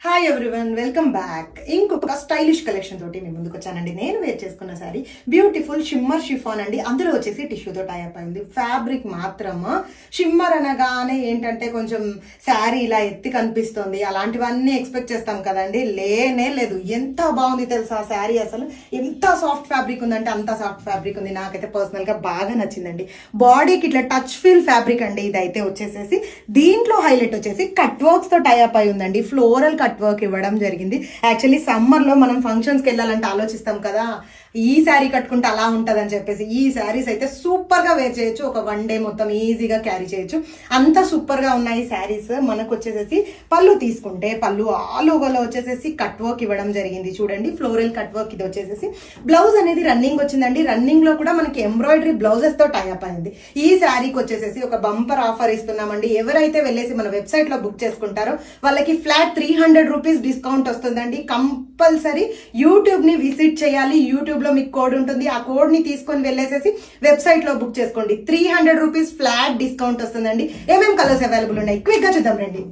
Hi everyone, welcome back. ఇంకొక stylish collection తోటి నేను ముందుకు వచ్చానండి. నేను వేర్ చేసుకున్న సారీ బ్యూటిఫుల్ షిమ్మర్ షిఫాన్ అండి. అందులో వచ్చేసి టిష్యూతో టైప్ అయింది. ఫ్యాబ్రిక్ మాత్రం షిమ్మర్ అనగానే ఏంటంటే కొంచెం శారీ ఇలా ఎత్తి కనిపిస్తుంది, అలాంటివన్నీ ఎక్స్పెక్ట్ చేస్తాం కదండి. లేనే లేదు. ఎంత బాగుంది తెలుసా శారీ, అసలు ఎంత సాఫ్ట్ ఫ్యాబ్రిక్ ఉందంటే అంత సాఫ్ట్ ఫ్యాబ్రిక్ ఉంది. నాకైతే పర్సనల్ గా బాగా నచ్చిందండి. బాడీకి ఇట్లా టచ్ ఫీల్ ఫ్యాబ్రిక్ అండి ఇదైతే వచ్చేసేసి. దీంట్లో హైలైట్ వచ్చేసి కట్ వర్క్స్ తో టైప్ అయి ఉందండి. ఫ్లోరల్ కట్ వర్క్ ఇవ్వడం జరిగింది. యాక్చువల్లీ సమ్మర్ లో మనం ఫంక్షన్స్ కి వెళ్ళాలంటే ఆలోచిస్తాం కదా, ఈ శారీ కట్టుకుంటే అలా ఉంటదని చెప్పేసి. ఈ శారీస్ అయితే సూపర్ గా వేర్ చేయొచ్చు, ఒక వన్ డే మొత్తం ఈజీగా క్యారీ చేయొచ్చు, అంత సూపర్ గా ఉన్నాయి శారీస్. మనకు వచ్చేసేసి పళ్ళు తీసుకుంటే పళ్ళు ఆల్ ఓవర్ లో వచ్చేసేసి కట్ వర్క్ ఇవ్వడం జరిగింది. చూడండి, ఫ్లోరల్ కట్ వర్క్ ఇది వచ్చేసేసి. బ్లౌజ్ అనేది రన్నింగ్ వచ్చిందండి. రన్నింగ్ లో కూడా మనకి ఎంబ్రాయిడరీ బ్లౌజెస్ తో టైఅప్ అయింది. ఈ శారీకి వచ్చేసేసి ఒక బంపర్ ఆఫర్ ఇస్తున్నామండి. ఎవరైతే వెళ్ళేసి మన వెబ్సైట్ లో బుక్ చేసుకుంటారో వాళ్ళకి ఫ్లాట్ 300 రూపీస్ డిస్కౌంట్ వస్తుందండి. కంపల్సరీ యూట్యూబ్ ని విజిట్ చేయాలి. యూట్యూబ్ లో మీకు కోడ్ ఉంటుంది, ఆ కోడ్ ని తీసుకొని వెళ్ళేసేసి వెబ్సైట్ లో బుక్ చేసుకోండి. 300 రూపీస్ ఫ్లాట్ డిస్కౌంట్ వస్తుందండి. ఏమేమి కలర్స్ అవైలబుల్ ఉన్నాయి క్విక్ గా చూద్దాం రండి.